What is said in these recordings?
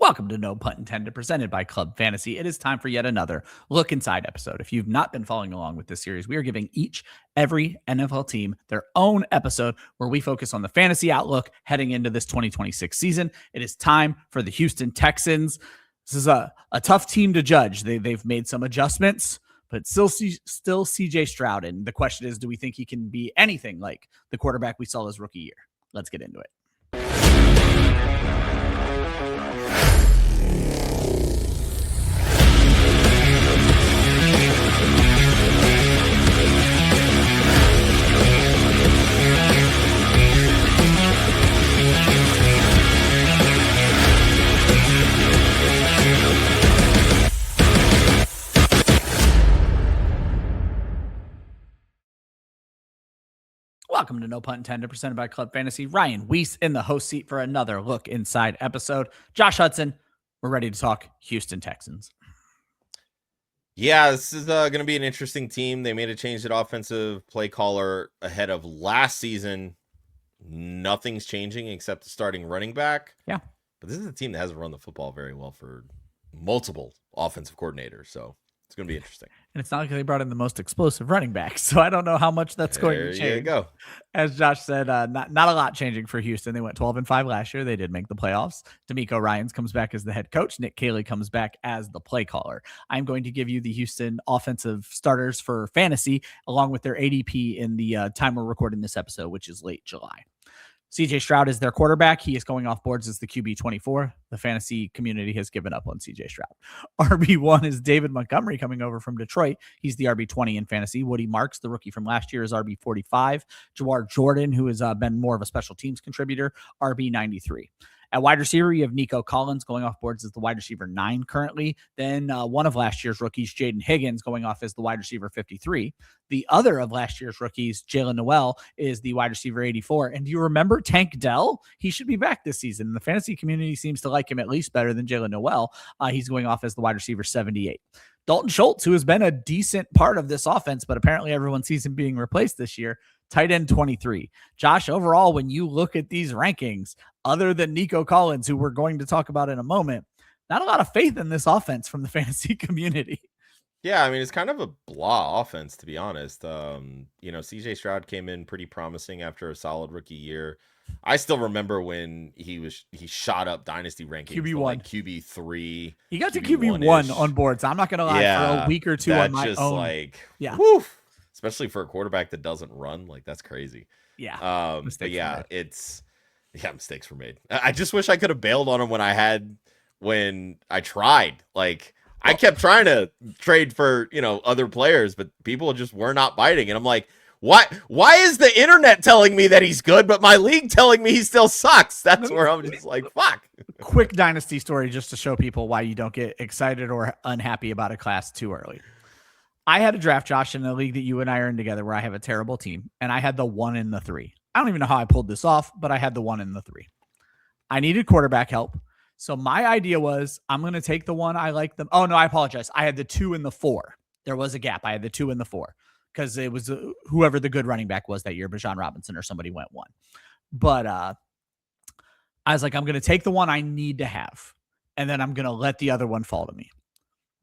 Welcome to No Pun Intended, presented by Club Fantasy. It is time for yet another Look Inside episode. If you've not been following along with this series, we are giving every NFL team their own episode where we focus on the fantasy outlook heading into this 2026 season. It is time for the Houston Texans. This is a tough team to judge. They've made some adjustments, but still CJ Stroud. And the question is, do we think he can be anything like the quarterback we saw his rookie year? Let's get into it. Welcome to No Pun Intended, presented by Club Fantasy. Ryan Weiss in the host seat for another Look Inside episode. Josh Hudson, we're ready to talk Houston Texans. Yeah, this is going to be an interesting team. They made a change at offensive play caller ahead of last season. Nothing's changing except the starting running back. Yeah. But this is a team that hasn't run the football very well for multiple offensive coordinators, so it's going to be interesting. And it's not like they brought in the most explosive running back, so I don't know how much that's going to change. There you go. As Josh said, not a lot changing for Houston. They went 12-5 last year. They did make the playoffs. D'Amico Ryans comes back as the head coach. Nick Caley comes back as the play caller. I'm going to give you the Houston offensive starters for fantasy, along with their ADP in the time we're recording this episode, which is late July. CJ Stroud is their quarterback. He is going off boards as the QB 24. The fantasy community has given up on CJ Stroud. RB1 is David Montgomery coming over from Detroit. He's the RB20 in fantasy. Woody Marks, the rookie from last year, is RB45. Jawar Jordan, who has been more of a special teams contributor, RB93. At wide receiver, you have Nico Collins going off boards as the wide receiver 9 currently. Then one of last year's rookies, Jayden Higgins, going off as the wide receiver 53. The other of last year's rookies, Jaylen Noel, is the wide receiver 84. And do you remember Tank Dell? He should be back this season. The fantasy community seems to like him at least better than Jaylen Noel. He's going off as the wide receiver 78. Dalton Schultz, who has been a decent part of this offense, but apparently everyone sees him being replaced this year, tight end 23. Josh, overall, when you look at these rankings, other than Nico Collins, who we're going to talk about in a moment, not a lot of faith in this offense from the fantasy community. Yeah, I mean, it's kind of a blah offense, to be honest. CJ Stroud came in pretty promising after a solid rookie year. I still remember when he shot up dynasty rankings. QB1. Like QB3. He got to QB1 on boards. I'm not going to lie, for a week or two on my just own. Woof. Especially for a quarterback that doesn't run. Like, that's crazy. Yeah. Mistakes were made. I just wish I could have bailed on him when I tried. Like, I kept trying to trade for, other players, but people just were not biting. And I'm like, why is the internet telling me that he's good, but my league telling me he still sucks? That's where I'm just like, fuck. Quick dynasty story just to show people why you don't get excited or unhappy about a class too early. I had a draft, Josh, in a league that you and I are in together where I have a terrible team, and I had the 1 and the 3. I don't even know how I pulled this off, but I had the 1 and the 3. I needed quarterback help. So my idea was, I'm going to take the 1 I like them. Oh, no, I apologize. I had the 2 and the 4. There was a gap. I had the 2 and the 4 because it was whoever the good running back was that year, Bijan Robinson or somebody went 1. But I was like, I'm going to take the 1 I need to have, and then I'm going to let the other one fall to me.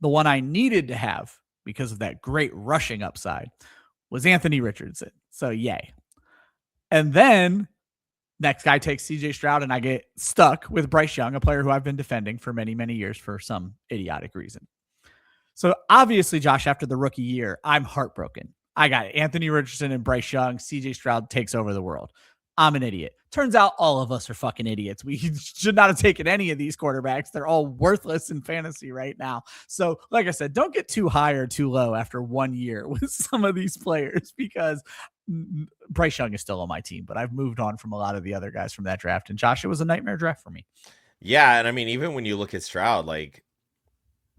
The 1 I needed to have, because of that great rushing upside, was Anthony Richardson. So yay. And then next guy takes CJ Stroud, and I get stuck with Bryce Young, a player who I've been defending for many, many years for some idiotic reason. So obviously, Josh, after the rookie year, I'm heartbroken. I got Anthony Richardson and Bryce Young. CJ Stroud takes over the world. I'm an idiot. Turns out all of us are fucking idiots. We should not have taken any of these quarterbacks. They're all worthless in fantasy right now. So, like I said, don't get too high or too low after 1 year with some of these players, because Bryce Young is still on my team, but I've moved on from a lot of the other guys from that draft. And Josh, it was a nightmare draft for me. Yeah, and I mean, even when you look at Stroud, like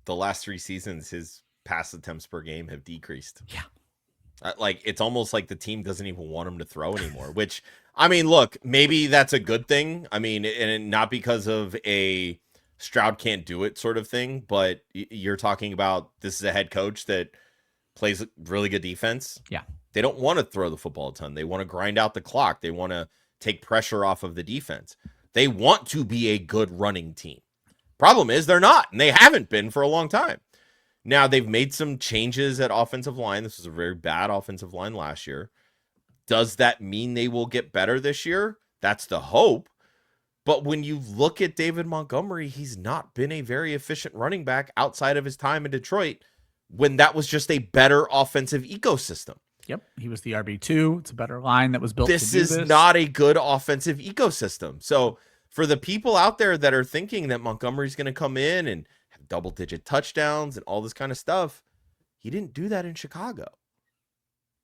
the last 3 seasons, his pass attempts per game have decreased. Yeah. Like, it's almost like the team doesn't even want him to throw anymore, which, I mean, look, maybe that's a good thing. I mean, and not because of a Stroud can't do it sort of thing, but you're talking about this is a head coach that plays really good defense. Yeah. They don't want to throw the football a ton. They want to grind out the clock. They want to take pressure off of the defense. They want to be a good running team, Problem is they're not, and they haven't been for a long time. Now, they've made some changes at offensive line. This was a very bad offensive line last year. Does that mean they will get better this year? That's the hope. But when you look at David Montgomery, he's not been a very efficient running back outside of his time in Detroit when that was just a better offensive ecosystem. Yep, he was the RB2. It's a better line that was built This is not a good offensive ecosystem. So for the people out there that are thinking that Montgomery's going to come in and have double-digit touchdowns and all this kind of stuff, he didn't do that in Chicago.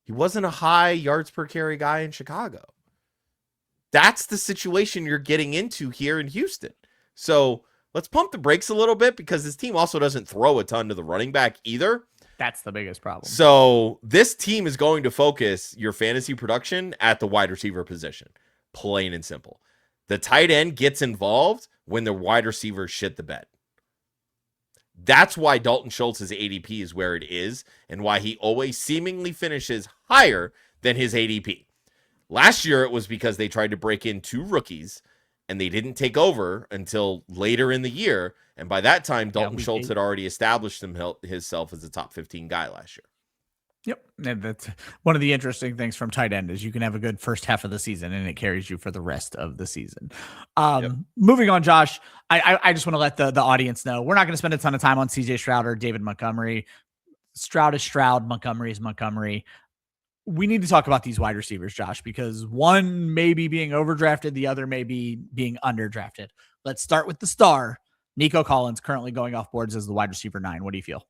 He wasn't a high yards per carry guy in Chicago. That's the situation you're getting into here in Houston. So let's pump the brakes a little bit because this team also doesn't throw a ton to the running back either. That's the biggest problem. So this team is going to focus your fantasy production at the wide receiver position, plain and simple. The tight end gets involved when the wide receivers shit the bed. That's why Dalton Schultz's ADP is where it is and why he always seemingly finishes higher than his ADP. Last year, it was because they tried to break in 2 rookies and they didn't take over until later in the year. And by that time, Dalton Schultz had already established himself as a top 15 guy last year. Yep. And that's one of the interesting things from tight end is you can have a good first half of the season and it carries you for the rest of the season. Moving on, Josh, I just want to let the audience know we're not going to spend a ton of time on CJ Stroud or David Montgomery. Stroud is Stroud. Montgomery is Montgomery. We need to talk about these wide receivers, Josh, because one may be being overdrafted. The other may be being underdrafted. Let's start with the star, Nico Collins, currently going off boards as the wide receiver 9. What do you feel?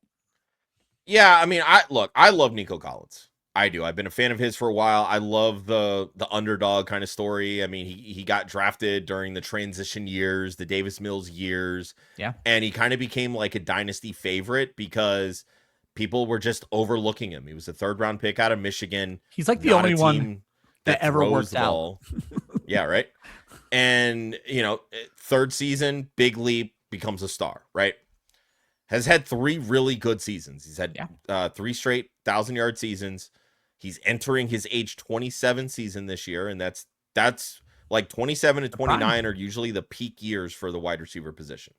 Yeah, I mean, I love Nico Collins. I do. I've been a fan of his for a while. I love the underdog kind of story. I mean, he got drafted during the transition years, the Davis Mills years. Yeah. And he kind of became like a dynasty favorite because people were just overlooking him. He was a 3rd-round pick out of Michigan. He's like the only one that ever worked out. Yeah, right? And, 3rd season, big leap, becomes a star, right? Has had 3 really good seasons. He's had 3 straight 1,000-yard seasons. He's entering his age 27 season this year, and that's like 27 to 29 are usually the peak years for the wide receiver position.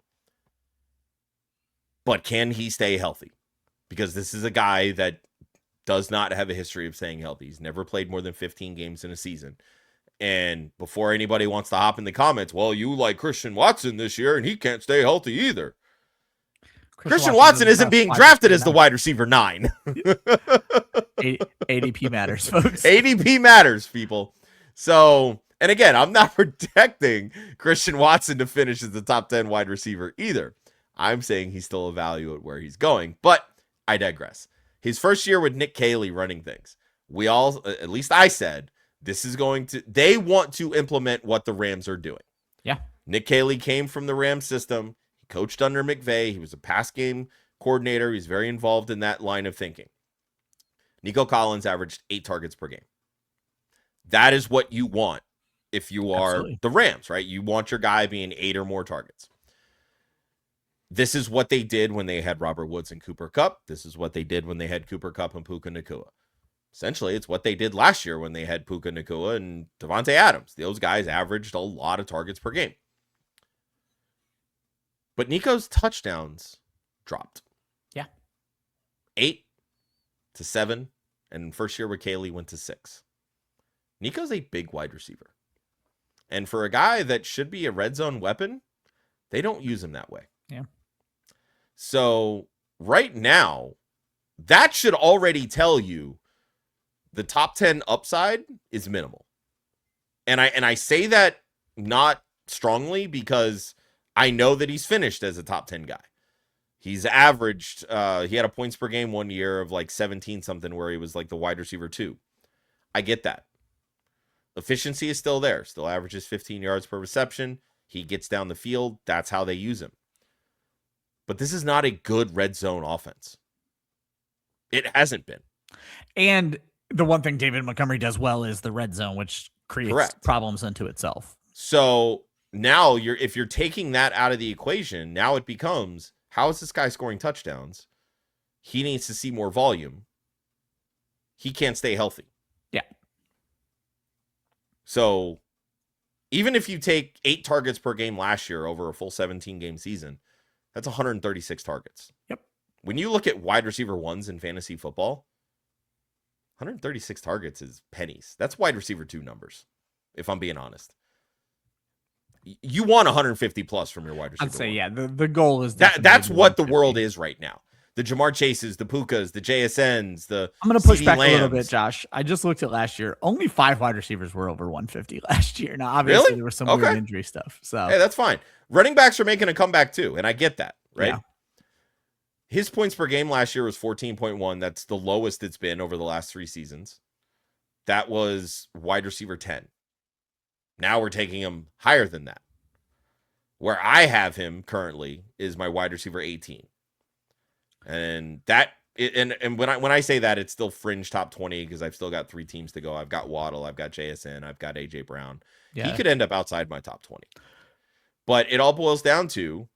But can he stay healthy? Because this is a guy that does not have a history of staying healthy. He's never played more than 15 games in a season. And before anybody wants to hop in the comments, well, you like Christian Watson this year, and he can't stay healthy either. Christian Watson isn't being drafted as the wide receiver 9. ADP matters, folks. ADP matters, people. So, and again, I'm not protecting Christian Watson to finish as the top 10 wide receiver either. I'm saying he's still a value at where he's going, but I digress. His first year with Nick Caley running things, we all, at least I said, they want to implement what the Rams are doing. Yeah. Nick Caley came from the Rams system. Coached under McVay. He was a pass game coordinator. He's very involved in that line of thinking. Nico Collins averaged 8 targets per game. That is what you want if you are the Rams, right? You want your guy being 8 or more targets. This is what they did when they had Robert Woods and Cooper Kupp. This is what they did when they had Cooper Kupp and Puka Nacua. Essentially, it's what they did last year when they had Puka Nacua and Devontae Adams. Those guys averaged a lot of targets per game. But Nico's touchdowns dropped. Yeah. 8 to 7. And first year with Caley went to 6. Nico's a big wide receiver. And for a guy that should be a red zone weapon, they don't use him that way. Yeah. So right now, that should already tell you the top 10 upside is minimal. And I say that not strongly because I know that he's finished as a top 10 guy. He's averaged, he had a points per game one year of like 17 something where he was like the wide receiver 2. I get that. Efficiency is still there. Still averages 15 yards per reception. He gets down the field. That's how they use him. But this is not a good red zone offense. It hasn't been. And the one thing David Montgomery does well is the red zone, which creates problems unto itself. So now if you're taking that out of the equation, now it becomes, how is this guy scoring touchdowns? He needs to see more volume. He can't stay healthy. Yeah. So even if you take 8 targets per game last year over a full 17 game season, That's 136 targets. Yep. When you look at wide receiver ones in fantasy football, 136 targets is pennies. That's wide receiver 2 numbers, if I'm being honest. You want 150 plus from your wide receiver. I'd say, one. yeah, the goal is that's what the world is right now. The Jamar Chases, the Pukas, the JSNs, I'm going to push CD back Lambs. a little bit, Josh. I just looked at last year. Only 5 wide receivers were over 150 last year. Now, obviously, there was some weird injury stuff. So, hey, that's fine. Running backs are making a comeback too, and I get that, right? Yeah. His points per game last year was 14.1. That's the lowest it's been over the last 3 seasons. That was wide receiver 10. Now we're taking him higher than that. Where I have him currently is my wide receiver 18. And that and when I say that, it's still fringe top 20 because I've still got 3 teams to go. I've got Waddle, I've got JSN, I've got AJ Brown. Yeah. He could end up outside my top 20. But it all boils down to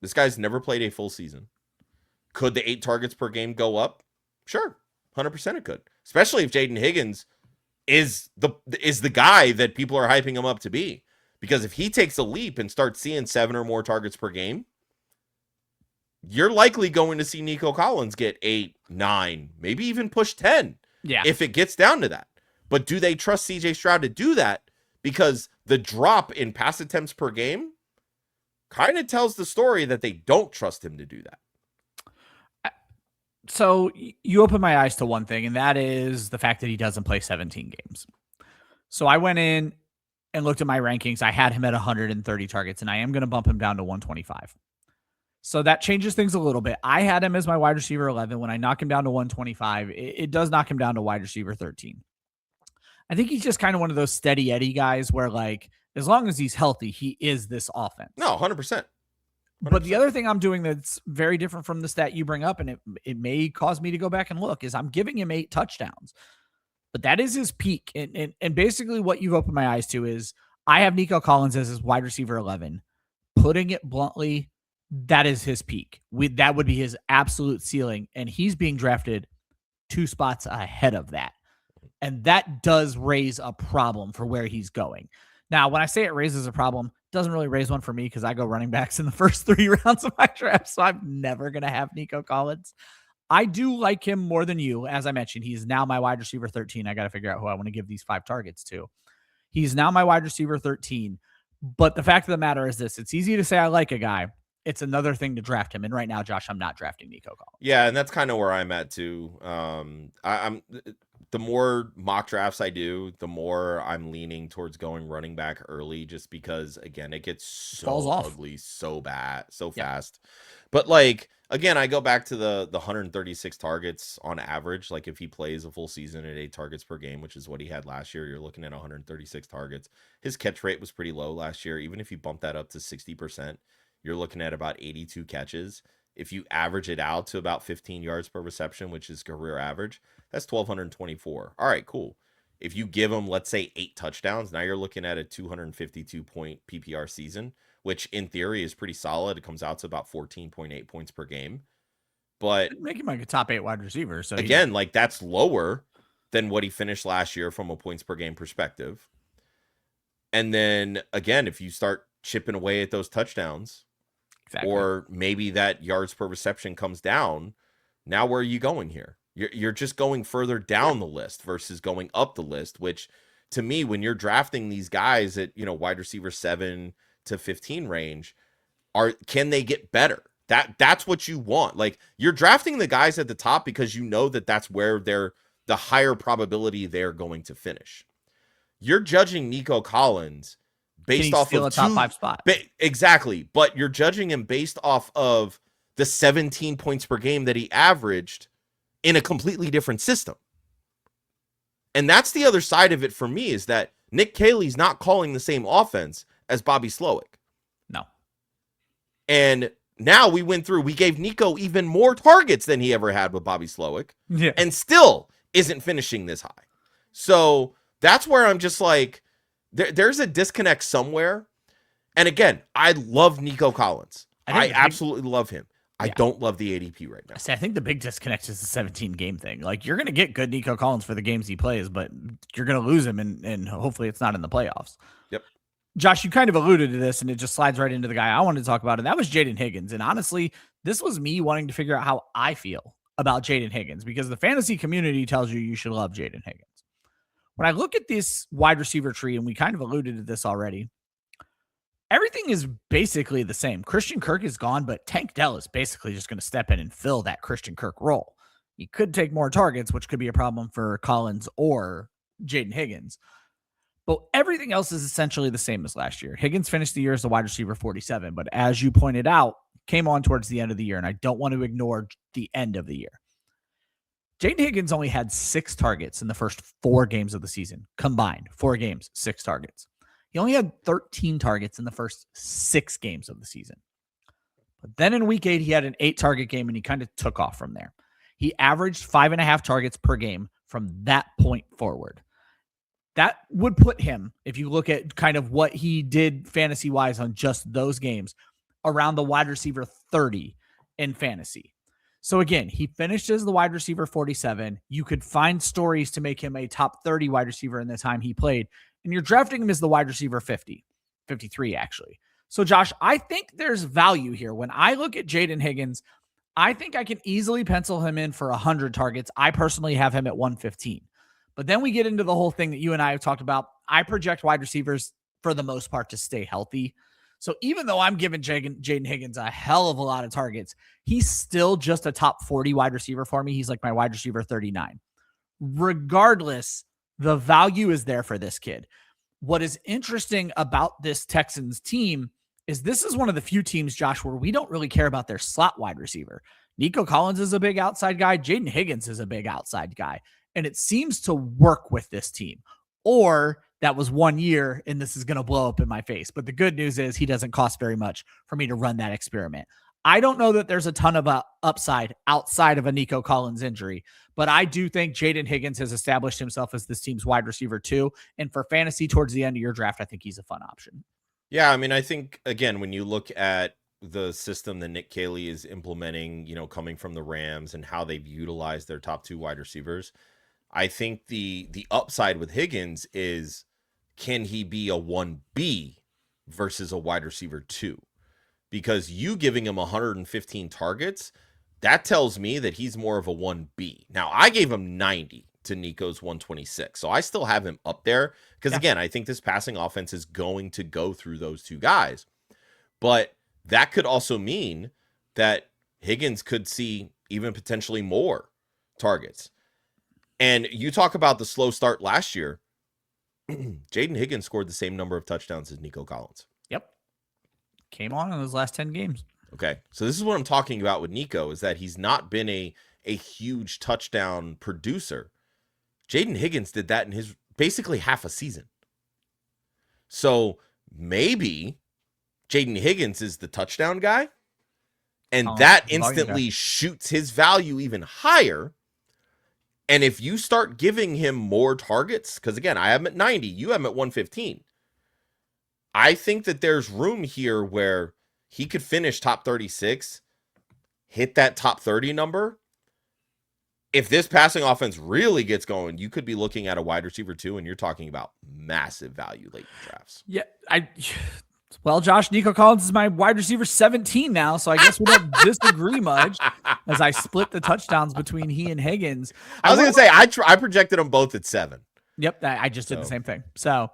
this guy's never played a full season. Could the 8 targets per game go up? Sure. 100% it could. Especially if Jayden Higgins is the guy that people are hyping him up to be. Because if he takes a leap and starts seeing 7 or more targets per game, you're likely going to see Nico Collins get 8, 9, maybe even push 10. Yeah. If it gets down to that. But do they trust CJ Stroud to do that? Because the drop in pass attempts per game kind of tells the story that they don't trust him to do that. So you open my eyes to one thing, and that is the fact that he doesn't play 17 games. So I went in and looked at my rankings. I had him at 130 targets, and I am going to bump him down to 125. So that changes things a little bit. I had him as my wide receiver 11. When I knock him down to 125, it does knock him down to wide receiver 13. I think he's just kind of one of those steady Eddie guys where, like, as long as he's healthy, he is this offense. No, 100%. But the other thing I'm doing that's very different from the stat you bring up, and it may cause me to go back and look, is I'm giving him 8 touchdowns. But that is his peak. And basically what you've opened my eyes to is I have Nico Collins as his wide receiver 11. Putting it bluntly, that is his peak. That would be his absolute ceiling. And he's being drafted 2 spots ahead of that. And that does raise a problem for where he's going. Now, when I say it raises a problem, it doesn't really raise one for me because I go running backs in the first 3 rounds of my draft. So I'm never going to have Nico Collins. I do like him more than you. As I mentioned, he's now my wide receiver 13. I got to figure out who I want to give these 5 targets to. He's now my wide receiver 13. But the fact of the matter is this. It's easy to say I like a guy. It's another thing to draft him. And right now, Josh, I'm not drafting Nico Collins. Yeah, and that's kind of where I'm at too. I'm the more mock drafts I do, the more I'm leaning towards going running back early just because, again, it gets so ugly, so bad, so fast. But, like, again, I go back to the 136 targets on average. Like, if he plays a full season at 8 targets per game, which is what he had last year, you're looking at 136 targets. His catch rate was pretty low last year. Even if you bump that up to 60%, you're looking at about 82 catches. If you average it out to about 15 yards per reception, which is career average, that's 1,224. All right, cool. If you give him, let's say, 8 touchdowns, now you're looking at a 252-point PPR season, which in theory is pretty solid. It comes out to about 14.8 points per game. But make him like a top 8 wide receiver. So again, like that's lower than what he finished last year from a points per game perspective. And then again, if you start chipping away at those touchdowns, or maybe that yards per reception comes down, now where are you going here? You're just going further down the list versus going up the list, which to me, when you're drafting these guys at, wide receiver 7 to 15 range, can they get better? That's what you want. Like, you're drafting the guys at the top because you know that that's where they're the higher probability they're going to finish. You're judging Nico Collins based off of a top 5 spot. Exactly. But you're judging him based off of the 17 points per game that he averaged in a completely different system. And that's the other side of it for me, is that Nick Caley's not calling the same offense as Bobby Slowick. No. And now we gave Nico even more targets than he ever had with Bobby Slowick. Yeah. And still isn't finishing this high. So that's where I'm just like, there's a disconnect somewhere. And again, I love Nico Collins. I absolutely love him. I don't love the ADP right now. See, I think the big disconnect is the 17 game thing. Like, you're going to get good Nico Collins for the games he plays, but you're going to lose him, and hopefully it's not in the playoffs. Yep. Josh, you kind of alluded to this, and it just slides right into the guy I wanted to talk about, and that was Jayden Higgins. And honestly, this was me wanting to figure out how I feel about Jayden Higgins, because the fantasy community tells you should love Jayden Higgins. When I look at this wide receiver tree, and we kind of alluded to this already, everything is basically the same. Christian Kirk is gone, but Tank Dell is basically just going to step in and fill that Christian Kirk role. He could take more targets, which could be a problem for Collins or Jayden Higgins. But everything else is essentially the same as last year. Higgins finished the year as the wide receiver 47, but as you pointed out, came on towards the end of the year, and I don't want to ignore the end of the year. Jayden Higgins only had 6 targets in the first 4 games of the season. Combined, 4 games, 6 targets. He only had 13 targets in the first 6 games of the season. But then in week 8, he had an 8-target game, and he kind of took off from there. He averaged 5.5 targets per game from that point forward. That would put him, if you look at kind of what he did fantasy-wise on just those games, around the wide receiver 30 in fantasy. So again, he finished as the wide receiver 47. You could find stories to make him a top 30 wide receiver in the time he played, and you're drafting him as the wide receiver 50, 53 actually. So Josh, I think there's value here. When I look at Jayden Higgins, I think I can easily pencil him in for 100 targets. I personally have him at 115. But then we get into the whole thing that you and I have talked about. I project wide receivers for the most part to stay healthy. So even though I'm giving Jayden Higgins a hell of a lot of targets, he's still just a top 40 wide receiver for me. He's like my wide receiver 39. Regardless, the value is there for this kid. What is interesting about this Texans team is this is one of the few teams, Josh, where we don't really care about their slot wide receiver. Nico Collins is a big outside guy. Jayden Higgins is a big outside guy. And it seems to work with this team. Or that was 1 year and this is going to blow up in my face. But the good news is he doesn't cost very much for me to run that experiment. I don't know that there's a ton of upside outside of a Nico Collins injury, but I do think Jayden Higgins has established himself as this team's wide receiver too. And for fantasy towards the end of your draft, I think he's a fun option. Yeah, I mean, I think, again, when you look at the system that Nick Caley is implementing, coming from the Rams and how they've utilized their top 2 wide receivers, I think the upside with Higgins is, can he be a 1B versus a wide receiver 2? Because you giving him 115 targets, that tells me that he's more of a 1B. Now, I gave him 90 to Nico's 126, so I still have him up there because, again, I think this passing offense is going to go through those 2 guys. But that could also mean that Higgins could see even potentially more targets. And you talk about the slow start last year. Jayden Higgins scored the same number of touchdowns as Nico Collins. Yep. Came on in those last 10 games. Okay. So this is what I'm talking about with Nico, is that he's not been a huge touchdown producer. Jayden Higgins did that in his basically half a season. So maybe Jayden Higgins is the touchdown guy, and that instantly shoots his value even higher. And if you start giving him more targets, because again, I have him at 90, you have him at 115. I think that there's room here where he could finish top 36, hit that top 30 number. If this passing offense really gets going, you could be looking at a wide receiver 2, and you're talking about massive value late in drafts. Yeah, well, Josh, Nico Collins is my wide receiver 17 now, so I guess we don't disagree much as I split the touchdowns between he and Higgins. I was going to say, I projected them both at 7. Yep, I just did the same thing. So,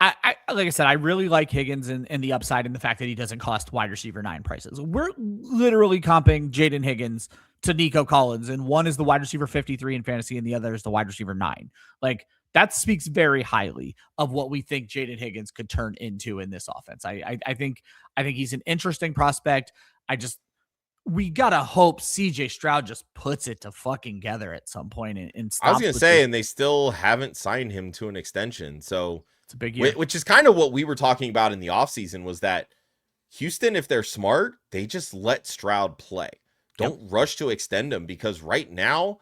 I like I said, I really like Higgins and the upside and the fact that he doesn't cost wide receiver 9 prices. We're literally comping Jayden Higgins to Nico Collins, and one is the wide receiver 53 in fantasy, and the other is the wide receiver 9. Like, that speaks very highly of what we think Jayden Higgins could turn into in this offense. I think he's an interesting prospect. We gotta hope CJ Stroud just puts it to fucking together at some point and stops. I was gonna say, and they still haven't signed him to an extension, so it's a big year. Which is kind of what we were talking about in the offseason, was that Houston, if they're smart, they just let Stroud play. Don't rush to extend him, because right now,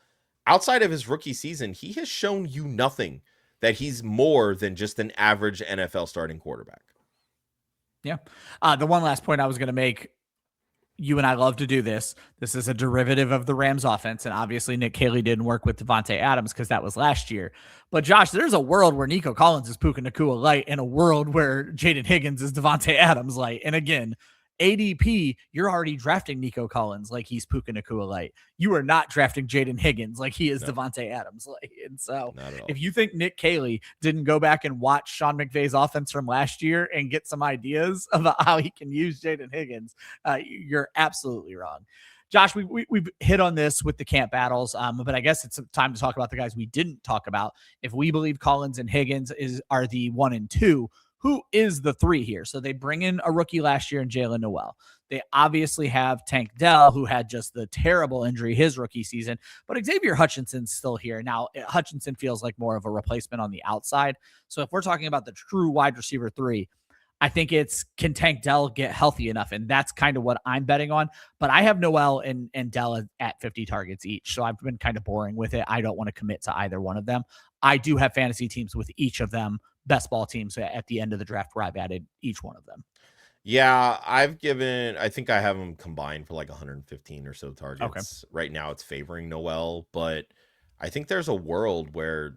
outside of his rookie season, he has shown you nothing that he's more than just an average NFL starting quarterback. Yeah. The one last point I was going to make, you and I love to do this. This is a derivative of the Rams offense. And obviously Nick Caley didn't work with Devontae Adams because that was last year. But Josh, there's a world where Nico Collins is Puka Nacua light and a world where Jayden Higgins is Devontae Adams light. And again, ADP, you're already drafting Nico Collins like he's Puka Nacua light. You are not drafting Jayden Higgins like he is Devontae Adams light. And so if you think Nick Caley didn't go back and watch Sean McVay's offense from last year and get some ideas about how he can use Jayden Higgins, you're absolutely wrong. Josh, we've hit on this with the camp battles, but I guess it's time to talk about the guys we didn't talk about. If we believe Collins and Higgins are the 1 and 2, who is the 3 here? So they bring in a rookie last year in Jaylen Noel. They obviously have Tank Dell, who had just the terrible injury his rookie season, but Xavier Hutchinson's still here. Now, Hutchinson feels like more of a replacement on the outside. So if we're talking about the true wide receiver 3, I think it's, can Tank Dell get healthy enough? And that's kind of what I'm betting on. But I have Noel and Dell at 50 targets each. So I've been kind of boring with it. I don't want to commit to either one of them. I do have fantasy teams with each of them, best ball teams at the end of the draft where I've added each one of them. Yeah, I think I have them combined for like 115 or so targets. Okay. Right now it's favoring Noel, but I think there's a world where,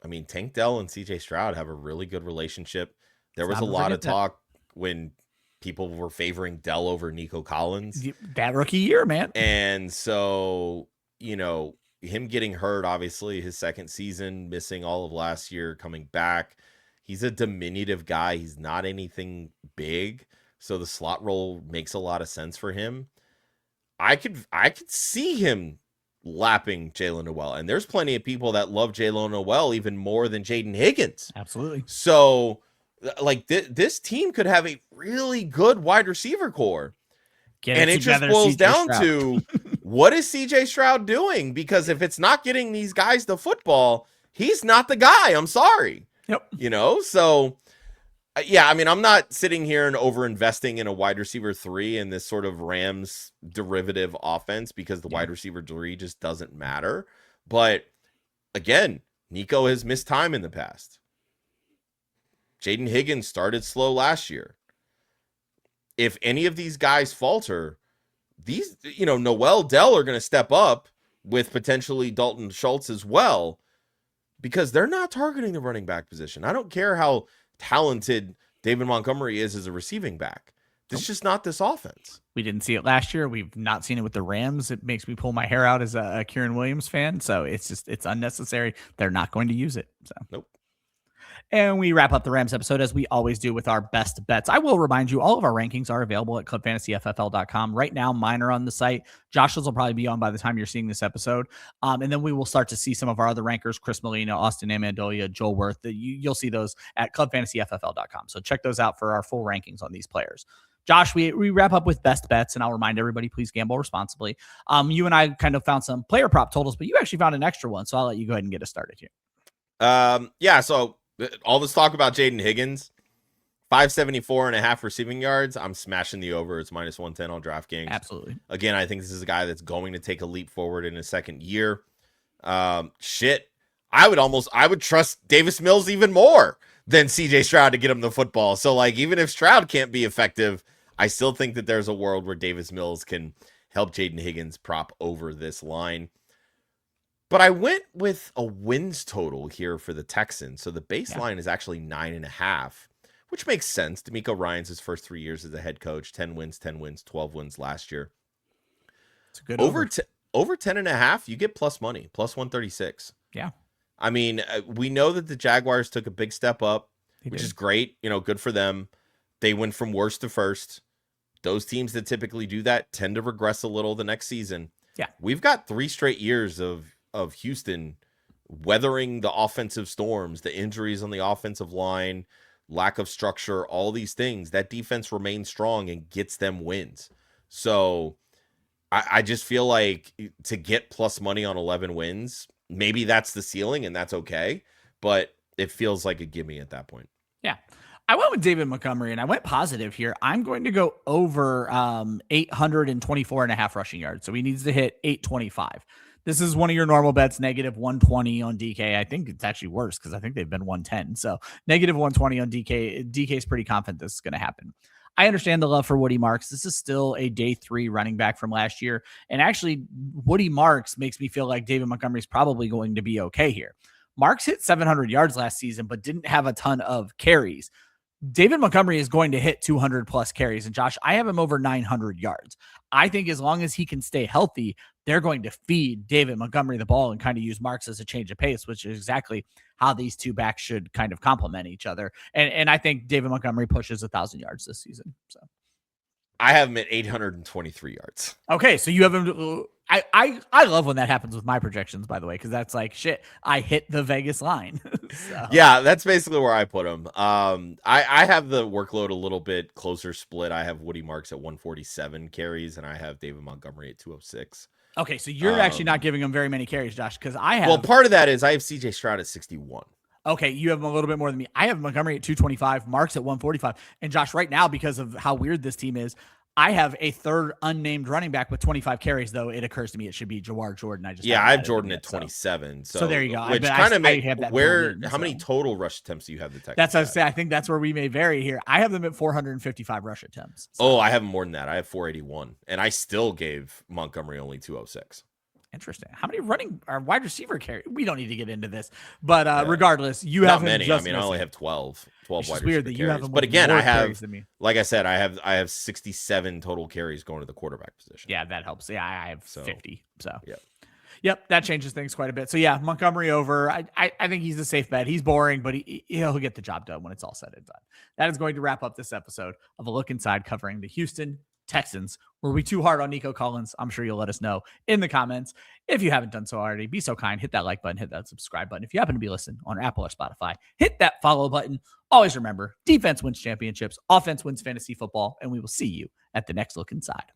I mean, Tank Dell and CJ Stroud have a really good relationship. There was a lot of talk when people were favoring Dell over Nico Collins. That rookie year, man. And so, you know, him getting hurt, obviously, his second season, missing all of last year, coming back. He's a diminutive guy. He's not anything big. So the slot role makes a lot of sense for him. I could see him lapping Jaylen Noel. And there's plenty of people that love Jaylen Noel even more than Jayden Higgins. Absolutely. So, like, this team could have a really good wide receiver core. And it just boils down to, what is CJ Stroud doing? Because if it's not getting these guys the football, he's not the guy. I'm sorry. Yep. You know, so yeah, I mean, I'm not sitting here and over investing in a wide receiver 3 in this sort of Rams derivative offense because the wide receiver 3 just doesn't matter. But again, Nico has missed time in the past. Jayden Higgins started slow last year. If any of these guys falter, these, you know, Noel, Dell are going to step up with potentially Dalton Schultz as well, because they're not targeting the running back position. I don't care how talented David Montgomery is as a receiving back. This is just not this offense. We didn't see it last year. We've not seen it with the Rams. It makes me pull my hair out as a Kieran Williams fan. So it's unnecessary. They're not going to use it. So nope. And we wrap up the Rams episode as we always do with our best bets. I will remind you, all of our rankings are available at clubfantasyffl.com. Right now, mine are on the site. Josh's will probably be on by the time you're seeing this episode. And then we will start to see some of our other rankers, Chris Molina, Austin Amendola, Joel Worth. You'll see those at clubfantasyffl.com. So check those out for our full rankings on these players. Josh, we wrap up with best bets, and I'll remind everybody, please gamble responsibly. You and I kind of found some player prop totals, but you actually found an extra one. So I'll let you go ahead and get us started here. Yeah, so all this talk about Jayden Higgins, 574.5 receiving yards. I'm smashing the over. It's minus 110 on DraftKings. Absolutely. Again, I think this is a guy that's going to take a leap forward in his second year. I would trust Davis Mills even more than CJ Stroud to get him the football. So, like, even if Stroud can't be effective, I still think that there's a world where Davis Mills can help Jayden Higgins prop over this line. But I went with a wins total here for the Texans. So the baseline is actually 9.5, which makes sense. DeMeco Ryans, his first 3 years as a head coach, 10 wins, 12 wins last year. It's a good over 10.5, you get plus money, plus 136. Yeah. I mean, we know that the Jaguars took a big step up, which is great. You know, good for them. They went from worst to first. Those teams that typically do that tend to regress a little the next season. Yeah. We've got 3 straight years of Houston weathering the offensive storms, the injuries on the offensive line, lack of structure, all these things. That defense remains strong and gets them wins. So I just feel like to get plus money on 11 wins, maybe that's the ceiling and that's okay, but it feels like a gimme at that point. Yeah. I went with David Montgomery and I went positive here. I'm going to go over 824.5 rushing yards. So he needs to hit 825. This is one of your normal bets, negative 120 on DK. I think it's actually worse because I think they've been 110. So negative 120 on DK. DK is pretty confident this is going to happen. I understand the love for Woody Marks. This is still a day 3 running back from last year. And actually, Woody Marks makes me feel like David Montgomery is probably going to be okay here. Marks hit 700 yards last season, but didn't have a ton of carries. David Montgomery is going to hit 200 plus carries. And Josh, I have him over 900 yards. I think as long as he can stay healthy, they're going to feed David Montgomery the ball and kind of use Marks as a change of pace, which is exactly how these two backs should kind of complement each other. And I think David Montgomery pushes 1,000 yards this season. So I have him at 823 yards. Okay, so you have him. I love when that happens with my projections, by the way, because that's like shit. I hit the Vegas line. So. Yeah, that's basically where I put him. I have the workload a little bit closer split. I have Woody Marks at 147 carries, and I have David Montgomery at 206. Okay, so you're actually not giving him very many carries, Josh, because I have. Well, part of that is I have CJ Stroud at 61. Okay, you have him a little bit more than me. I have Montgomery at 225, Marks at 145. And Josh, right now, because of how weird this team is, I have a third unnamed running back with 25 carries, though it occurs to me it should be Jawar Jordan. I have Jordan at 27. So there you go. Which kind of makes how many total rush attempts do you have the Texans? That's what I say. I think that's where we may vary here. I have them at 455 rush attempts. So. Oh, I have more than that. I have 481, and I still gave Montgomery only 206. Interesting. How many running or wide receiver carry? We don't need to get into this, but regardless, you have many. I mean, I only have 12 wide receiver carries. But again, I have, like I said, I have 67 total carries going to the quarterback position. Yeah, that helps. Yeah, I have 50. So yep, that changes things quite a bit. So yeah, Montgomery over. I think he's a safe bet. He's boring, but he'll get the job done when it's all said and done. That is going to wrap up this episode of A Look Inside covering the Houston Texans. Were we too hard on Nico Collins? I'm sure you'll let us know in the comments. If you haven't done so already, be so kind, hit that like button, hit that subscribe button. If you happen to be listening on Apple or Spotify, hit that follow button. Always remember, defense wins championships, offense wins fantasy football, and we will see you at the next Look Inside.